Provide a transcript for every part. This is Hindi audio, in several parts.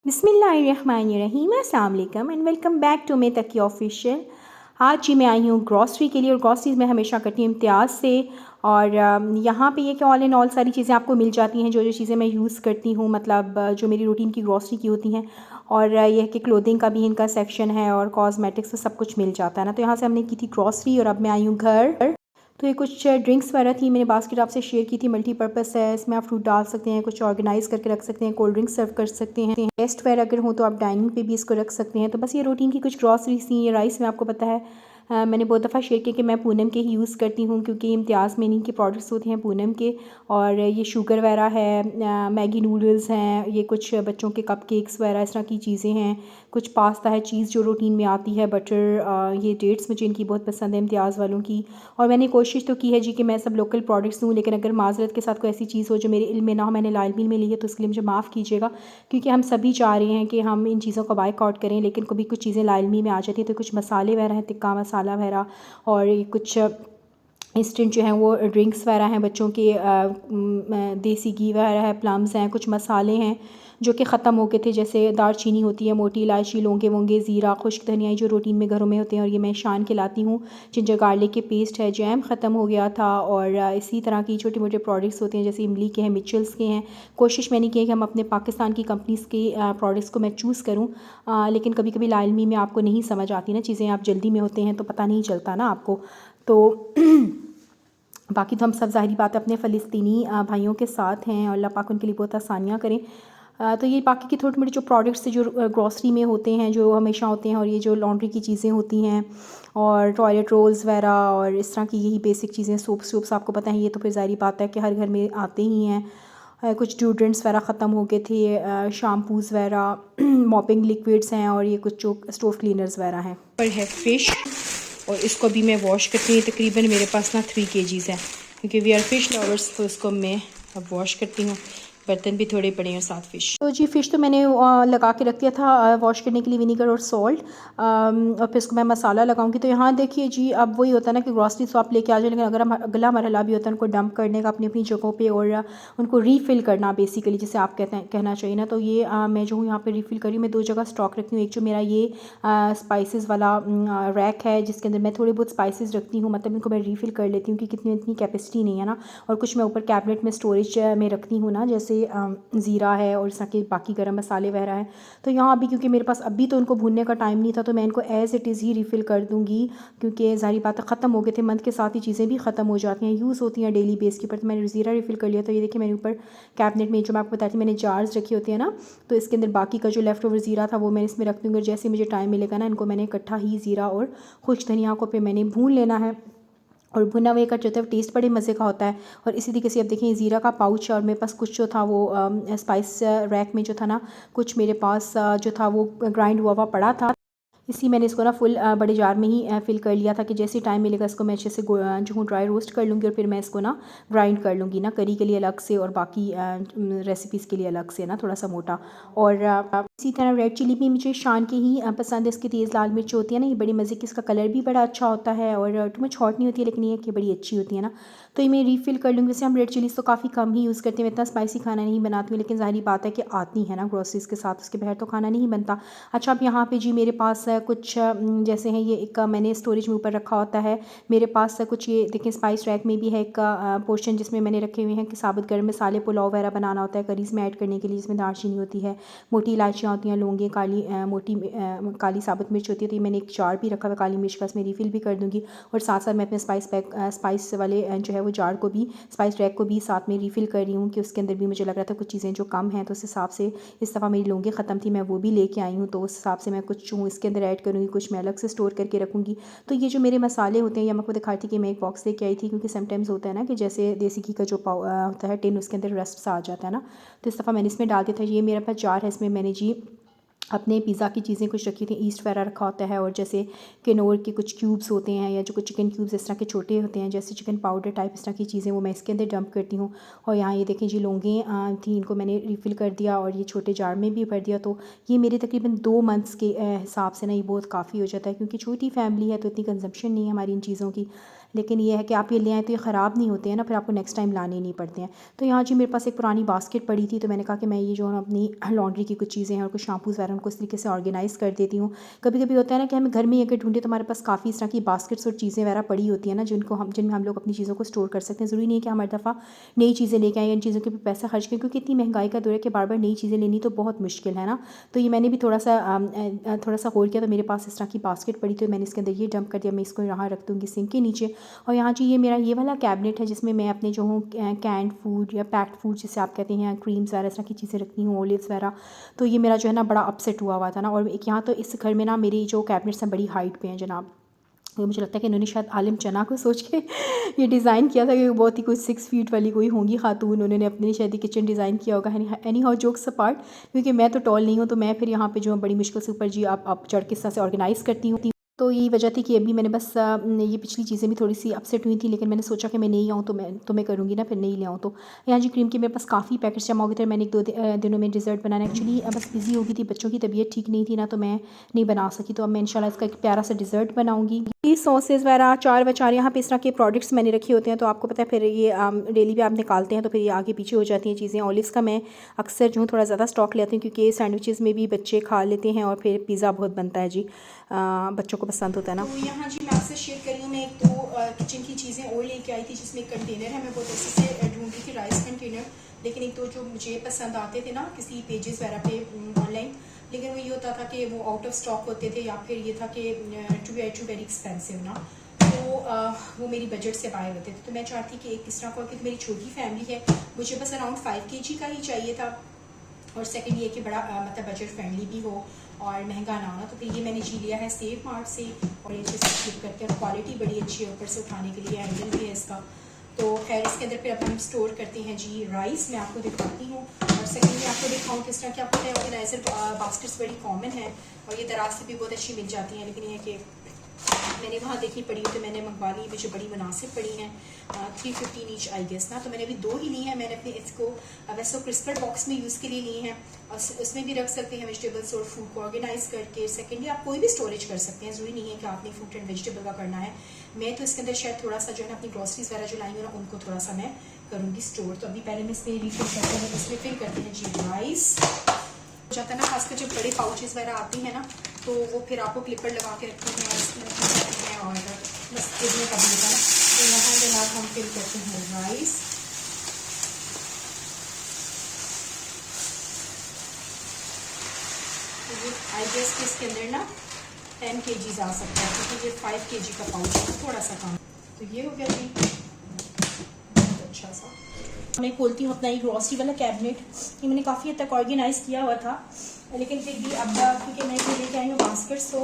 बिस्मिल्लाहिर्रहमानिर्रहीम अस्सलाम वालेकुम एंड वेलकम बैक टू मे तकी ऑफिशियल। आज जी मैं आई हूँ ग्रॉसरी के लिए और ग्रॉसरीज़ में हमेशा करती हूँ इम्तियाज़ से। और यहाँ पे ये कि ऑल इन ऑल सारी चीज़ें आपको मिल जाती हैं, जो जो चीज़ें मैं यूज़ करती हूँ, मतलब जो मेरी रूटीन की ग्रॉसरी की होती हैं। और यह कि क्लोथिंग का भी इनका सेक्शन है और कॉस्मेटिक्स से सब कुछ मिल जाता है ना। तो यहाँ से हमने की थी ग्रॉसरी और अब मैं आई हूँ घर। तो ये कुछ ड्रिंक्स वगैरह थी, मैंने बास्केट आपसे शेयर की थी। मल्टीपर्पज़ है, इसमें आप फ्रूट डाल सकते हैं, कुछ ऑर्गेनाइज़ करके रख सकते हैं, कोल्ड ड्रिंक्स सर्व कर सकते हैं। गेस्ट वगैरह अगर हो तो आप डाइनिंग पे भी इसको रख सकते हैं। तो बस ये रूटीन की कुछ ग्रॉसरीज थी। ये राइस में आपको पता है मैंने बहुत दफ़ा शेयर किया कि मैं पूनम के ही यूज़ करती हूँ, क्योंकि इम्तियाज़ में इन्हीं के प्रोडक्ट्स होते हैं पूनम के। और ये शुगर वगैरह है, मैगी नूडल्स हैं, ये कुछ बच्चों के कपकेक्स वगैरह इस तरह की चीज़ें हैं, कुछ पास्ता है, चीज़ जो रूटीन में आती है, बटर, ये डेट्स मुझे इनकी बहुत पसंद है इम्तियाज़ वालों की। और मैंने कोशिश तो की है जी कि मैं सब लोकल प्रोडक्ट्स दूँ, लेकिन अगर माज़रत के साथ कोई ऐसी चीज़ हो जो मेरे इल्म में ना हो, मैंने लाइल मिल में ली है, तो उसके लिए मुझे माफ़ कीजिएगा। क्योंकि हम सभी चाह रहे हैं कि हम इन चीज़ों को बायकॉट करें, लेकिन कभी कुछ चीज़ें लाइल मिल में आ जाती है। तो कुछ मसाले वगैरह हैं, टिक्का मसाला वगैरह, और ये कुछ इंस्टेंट जो हैं वो ड्रिंक्स वगैरह हैं बच्चों के, देसी घी वगैरह है, प्लम्स हैं, कुछ मसाले हैं जो कि ख़त्म हो गए थे, जैसे दालचीनी होती है, मोटी इलायची, लौंगे वोंगे, ज़ीरा, खुश्क धनिया, जो रूटीन में घरों में होते हैं। और ये मैं शान के लाती हूँ। जिंजर गार्लिक के पेस्ट है, जैम ख़त्म हो गया था। और इसी तरह की छोटे मोटे प्रोडक्ट्स होते हैं, जैसे इमली के हैं, मिचल्स के हैं। कोशिश मैंने की है कि हम अपने पाकिस्तान की कंपनीज़ के प्रोडक्ट्स को मैं चूज़ करूँ, लेकिन कभी कभी लाइलमी में आपको नहीं समझ आती ना चीज़ें, आप जल्दी में होते हैं तो पता नहीं चलता ना आपको। तो बाकी तो हम सब ज़ाहिरी बात है अपने फ़लस्तीनी भाइयों के साथ हैं, और अल्लाह पाक उनके लिए बहुत आसानियाँ करें। तो ये बाकी के थोड़े मोटे जो प्रोडक्ट्स जो ग्रॉसरी में होते हैं, जो हमेशा होते हैं, और ये जो लॉन्ड्री की चीज़ें होती हैं, और टॉयलेट रोल्स वगैरह, और इस तरह की यही बेसिक चीज़ें, सोप्स आपको पता है, ये तो फिर ज़ाहिरी बात है कि हर घर में आते ही हैं। कुछ डिओड्रेंट्स वगैरह ख़त्म हो गए थे, शैम्पूज़ वगैरह, मॉपिंग लिक्विड्स हैं, और ये कुछ जो स्टोव क्लीनर्स वगैरह हैं। पर है फ़िश, और इसको भी मैं वॉश करती हूँ। तकरीबन मेरे पास ना 3 kgs है, क्योंकि वी आर फिश लवर्स, तो इसको मैं अब वॉश करती हूँ। बर्तन भी थोड़े पड़े हैं, साथ फ़िश। तो जी फ़िश तो मैंने लगा के रख दिया था वॉश करने के लिए, विनीगर और सॉल्ट। और फिर इसको मैं मसाला लगाऊंगी। तो यहाँ देखिए जी, अब वही होता है ना कि ग्रॉसरी तो आप लेके आ जाए, लेकिन अगर हम अगला मरहला भी होता है उनको डंप करने का अपनी अपनी जगहों पे, और उनको रीफ़िल करना बेसिकली, जिसे आप कहते हैं कहना चाहिए ना। तो ये मैं जो हूँ यहाँ पे रीफ़िल करी हूँ। मैं 2 जगह स्टॉक रखती हूँ। एक जो मेरा ये स्पाइसेस वाला रैक है, जिसके अंदर मैं थोड़े बहुत स्पाइसेस रखती हूँ, मतलब इनको मैं रीफ़िल कर लेती हूँ, कि कितनी इतनी कैपेसिटी नहीं है ना। और कुछ मैं ऊपर कैबिनेट में स्टोरेज में रखती हूँ ना, जैसे ज़ीरा है और इस तरह के बाकी गर्म मसाले वगैरह हैं। तो यहाँ अभी क्योंकि मेरे पास अभी तो उनको भूनने का टाइम नहीं था, तो मैं इनको as it is he refill कर दूँगी, क्योंकि ज़ाहिर बात है ख़त्म हो गए थे। मंथ के साथ ही चीज़ें भी ख़त्म हो जाती हैं, यूज़ होती हैं डेली बेस के ऊपर। तो मैंने ज़ीरा रीफ़िल कर लिया। तो ये देखिए मैंने ऊपर कैबिनेट में, जो मैं आपको बताती थी, मैंने जार्स रखी होती है ना, तो इसके अंदर बाकी का जो लेफ़्ट ओवर ज़ीरा था वो मैं इसमें रख दूँगी। और जैसे मुझे टाइम मिलेगा ना, इनको मैंने इकट्ठा ही ज़ीरा और खुश्क धनिया को फिर मैंने भून लेना है। और भुना हुए का जो है टेस्ट बड़े मज़े का होता है। और इसी तरीके से अब देखिए ज़ीरा का पाउच, और मेरे पास कुछ जो था वो स्पाइस रैक में जो था ना, कुछ मेरे पास जो था वो ग्राइंड हुआ पड़ा था। इसी मैंने इसको ना फुल बड़े जार में ही फिल कर लिया था, कि जैसे टाइम मिलेगा इसको मैं अच्छे से जो हूँ ड्राई रोस्ट कर लूँगी, और फिर मैं इसको ना ग्राइंड कर लूँगी ना, करी के लिए अलग से और बाकी रेसिपीज़ के लिए अलग से ना, थोड़ा सा मोटा। और इसी तरह रेड चिली भी मुझे शान की ही पसंद है। इसकी तेज़ लाल मिर्च होती है ना, ये बड़ी मज़े की, इसका कलर भी बड़ा अच्छा होता है, और टू मच हॉट नहीं होती है, लेकिन ये कि बड़ी अच्छी होती है ना। तो ये मैं रीफ़िल कर लूँगी। वैसे हम रेड चिलीज़ तो काफ़ी कम ही यूज़ करते हैं, मैं इतना स्पाइसी खाना नहीं बनाती हूँ, लेकिन ज़ाहिर बात है कि आती है ना ग्रोसरीज़ के साथ, उसके बगैर तो खाना नहीं बनता। अच्छा, अब यहाँ पे जी मेरे पास कुछ जैसे हैं, ये एक मैंने स्टोरेज में ऊपर रखा होता है। मेरे पास कुछ ये देखें स्पाइस रैक में भी है एक पोर्शन, जिसमें मैंने रखे हुए हैं कि साबुत गर्म मसाले, पुलाव वगैरह बनाना होता है करीज़ में ऐड करने के लिए, जिसमें दालचीनी होती है, मोटी इलायचियाँ होती हैं, लौंगे, काली मोटी काली साबुत मिर्च होती है। तो ये मैंने एक जार भी रखा हुआ काली मिर्च का, इसमें रीफ़िल भी कर दूँगी। और साथ साथ मैं अपने स्पाइस वाले जो है वो जार को भी, स्पाइस रैक को भी साथ में रीफ़िल कर रही हूँ, कि उसके अंदर भी मुझे लग रहा था कुछ चीज़ें जो कम हैं, तो उस हिसाब से इस दफ़ा मेरी लौंगे ख़त्म थी, मैं वो भी लेके आई हूँ। तो उस हिसाब से मैं कुछ जो इसके अंदर ऐड करूँगी, कुछ मैं अलग से स्टोर करके रखूँगी। तो ये जो मेरे मसाले होते हैं, या मैं आपको दिखाई थी कि मैं एक बॉक्स लेके आई थी, क्योंकि समटाइम्स होता है ना कि जैसे देसी घी का जो होता है टिन, उसके अंदर रस्ट सा आ जाता है ना, तो इस दफ़ा मैंने इसमें डाल दिया था। ये मेरे पास जार है, इसमें मैंने जी अपने पिज़्ज़ा की चीज़ें कुछ रखी थी, ईस्ट वगैरह रखा होता है, और जैसे किनोर के कुछ क्यूब्स होते हैं, या जो कुछ चिकन क्यूब्स इस तरह के छोटे होते हैं, जैसे चिकन पाउडर टाइप इस तरह की चीज़ें, वो मैं इसके अंदर डंप करती हूँ। और यहाँ ये देखें जी लौंगे थी, इनको मैंने रिफ़िल कर दिया, और ये छोटे जार में भी भर दिया। तो ये मेरे तकरीबन 2 मंथ्स के हिसाब से ना ये बहुत काफ़ी हो जाता है, क्योंकि छोटी फैमिली है तो इतनी कंजम्पशन नहीं है हमारी इन चीज़ों की। लेकिन ये है कि आप ये ले आए तो ये ख़राब नहीं होते हैं ना, फिर आपको नेक्स्ट टाइम लाने नहीं पड़ते हैं। तो यहाँ जी मेरे पास एक पुरानी बास्केट पड़ी थी, तो मैंने कहा कि मैं ये जो है अपनी लॉन्ड्री की कुछ चीज़ें हैं और कुछ शैम्पूज़ वगैरह उनको इस तरीके से ऑर्गेनाइज़ कर देती हूँ। कभी कभी होता है ना कि हमें घर में ही अगर ढूंढे तो हमारे पास काफ़ी इस तरह की बास्केट्स और चीज़ें वगैरह पड़ी होती हैं ना, जिनमें हम लोग अपनी चीज़ों को स्टोर कर सकते हैं। ज़रूरी नहीं है कि हम हर दफ़ा नई चीज़ें लेके आएँ, इन चीज़ों के पैसा खर्च करें, क्योंकि इतनी महंगाई का दौर है कि बार बार नई चीज़ें लेनी तो बहुत मुश्किल है ना। तो ये मैंने भी थोड़ा सा गौर किया, तो मेरे पास इस तरह की बास्केट पड़ी, तो मैंने इसके अंदर ये डंप कर दिया। मैं इसको यहाँ रख दूँगी सिंक के नीचे। और यहाँ जी ये मेरा ये वाला कैबिनेट है जिसमें मैं अपने जो हूँ कैंड फूड या पैक्ड फूड जिसे आप कहते हैं, क्रीम्स वगैरह इस तरह की चीज़ें रखती हूँ, ओलिव्स वगैरह। तो ये मेरा जो है ना बड़ा अपसेट हुआ था ना। और एक यहाँ तो इस घर में ना मेरी जो कैबिनेट्स हैं बड़ी हाइट पे हैं जनाब। तो मुझे लगता है कि इन्होंने शायद आलिम चना को सोच के ये डिज़ाइन किया था कि बहुत ही कुछ 6 फीट वाली कोई होंगी खातून, उन्होंने अपने लिए शायद किचन डिज़ाइन किया होगा। एनी हाउ जोक्स अपार्ट, क्योंकि मैं तो टॉल नहीं हूँ, तो मैं फिर यहाँ पे जो बड़ी मुश्किल से ऊपर जी आप चढ़ के इस तरह से ऑर्गेनाइज़ करती हूँ। तो यही वजह थी कि अभी मैंने बस ये पिछली चीज़ें भी थोड़ी सी अपसेट हुई थी, लेकिन मैंने सोचा कि मैं नहीं आऊँ तो मैं करूँगी ना, फिर नहीं ले आऊँ। तो यहाँ जी क्रीम के मेरे पास काफ़ी पैकेट्स जमा हो गए थे। मैंने 1-2 दिनों में डिज़र्ट बनाना एक्चुअली बस बिज़ी हो गई थी, बच्चों की तबीयत ठीक नहीं थी ना, तो मैं नहीं बना सकी। तो अब मैं इंशाल्लाह इसका एक प्यारा सा डिज़र्ट बनाऊँगी। ये सॉसेज़ वगैरह अचार वचार यहाँ पे इस तरह के प्रोडक्ट्स मैंने रखे होते हैं, तो आपको पता है फिर ये डेली भी आप निकालते हैं तो फिर ये आगे पीछे हो जाती हैं चीज़ें। ऑलिव्स का मैं अक्सर जो हूँ थोड़ा ज़्यादा स्टॉक लेती हूँ, क्योंकि सैंडविचेज़ में भी बच्चे खा लेते हैं और फिर पिज़्ज़ा बहुत बनता है जी, बच्चों को पसंद होता है ना। तो यहाँ जी मैं आपसे शेयर कर रही हूँ, मैं एक तो किचन की चीज़ें और लेके आई थी, जिसमें एक कंटेनर है। मैं बहुत अच्छे से ढूंढ रही थी राइस कंटेनर, लेकिन एक तो जो मुझे पसंद आते थे ना किसी पेजेस वगैरह पे ऑनलाइन, लेकिन वो ये होता था कि वो आउट ऑफ स्टॉक होते थे, या फिर ये था कि टू वेरी एक्सपेंसिव ना, तो वो मेरी बजट से बाहर होते थे। तो मैं चाहती कि एक इस तरह का, क्योंकि मेरी छोटी फैमिली है, मुझे बस अराउंड 5 kg का ही चाहिए था, और सेकंड ये कि बड़ा मतलब बजट फ्रेंडली भी हो और महंगा ना हो ना। तो फिर ये मैंने जी लिया है सेफ मार्ट से, और ये अच्छे से क्लिप करके, और क्वालिटी बड़ी अच्छी है, ऊपर से उठाने के लिए हैंडल भी है इसका। तो खैर इसके अंदर फिर अब हम स्टोर करते हैं जी राइस, मैं आपको दिखाती हूँ। और सेकंड में आपको दिखाऊँ किस तरह की, आपको पता है ऑर्गेनाइजर बास्केट्स बड़ी कॉमन है, और ये दराज से भी बहुत अच्छी मिल जाती हैं, लेकिन ये कि मैंने वहाँ देखी पड़ी तो मैंने मंगवा ली, मुझे बड़ी मुनासिब पड़ी हैं, 315 ईच आई गेस ना। तो मैंने अभी 2 ही ली हैं। मैंने अपने इसको वैसे क्रिस्पल बॉक्स में यूज़ के लिए ली हैं, और उसमें भी रख सकते हैं वेजिटेबल्स और फूड को ऑर्गेनाइज करके। सेकेंडली आप कोई भी स्टोरेज कर सकते हैं, ज़रूरी नहीं है कि आपने फ्रूट एंड वेजिटेबल का करना है। मैं तो इसके अंदर शायद थोड़ा सा जो है ना अपनी ग्रॉसरीज वगैरह जो लाई हूँ ना, उनको थोड़ा सा मैं करूँगी स्टोर। तो अभी पहले मैं इसमें रिफिल करते हैं, इसमें फिल करते हैं जी राइस। जाता है ना, खासकर जब बड़े पाउचेस वगैरह आती हैं ना, तो वो फिर आपको क्लिपर लगा के रखते हैं और बस इतने का भी होता है ना। तो यहाँ जनाब हम फिल करते हैं राइस। तो ये आई गेस कि इसके अंदर ना 10 kg आ सकता है, क्योंकि ये 5 kg का पाउच है, थोड़ा सा कम। तो ये हो गया जी बहुत अच्छा सा। मैं खोलती हूँ अपना ये ग्रॉसरी वाला कैबिनेट। ये मैंने काफ़ी हद तक ऑर्गेनाइज़ किया हुआ था, लेकिन फिर भी अब क्योंकि मैं ये लेके आई हूँ बास्केट्स, तो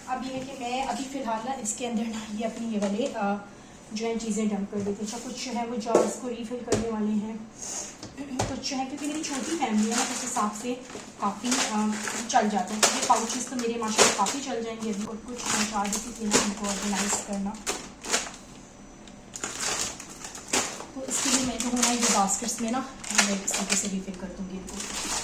अब ये है कि मैं अभी फ़िलहाल ना इसके अंदर ना ये अपनी ये वाले जो है चीज़ें डंप कर देती हूँ। अच्छा कुछ जो है वो जार्स को रीफ़िल करने वाले हैं, कुछ जो है क्योंकि मेरी छोटी फैमिली है ना, उस हिसाब से काफ़ी चल जाते हैं। ये पाउचेस तो मेरे माशाल्लाह काफ़ी चल जाएंगे अभी, और कुछ मैं चाह रही थी उनको ऑर्गेनाइज़ करना। तो इसके लिए मैं जो हूँ ना ये बास्केट्स में ना मैं इस तरीके से रीफ़िल कर दूँगी इनको।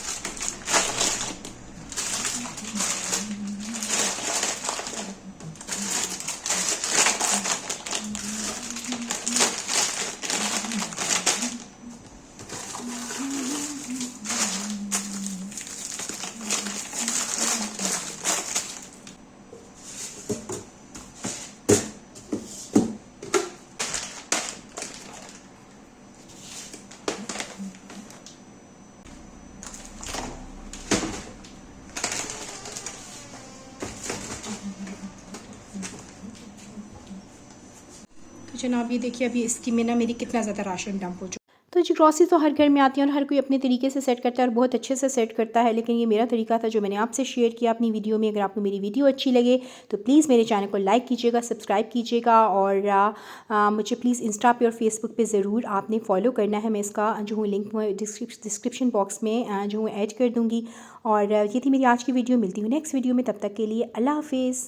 तो जनाब ये देखिए अभी इसकी में ना मेरी कितना ज़्यादा राशन डंप हो चुका। तो जी ग्रॉसरी तो हर घर में आती है और हर कोई अपने तरीके से सेट करता है और बहुत अच्छे से सेट करता है, लेकिन ये मेरा तरीका था जो मैंने आपसे शेयर किया अपनी वीडियो में। अगर आपको मेरी वीडियो अच्छी लगे तो प्लीज़ मेरे चैनल को लाइक कीजिएगा, सब्सक्राइब कीजिएगा, और मुझे प्लीज़ इंस्टा पे और फेसबुक पे ज़रूर आपने फॉलो करना है। मैं इसका जो हूँ लिंक डिस्क्रिप्शन बॉक्स में जो हूँ ऐड कर दूँगी। और ये थी मेरी आज की वीडियो। मिलती हूँ नेक्स्ट वीडियो में, तब तक के लिए अल्लाह हाफिज़।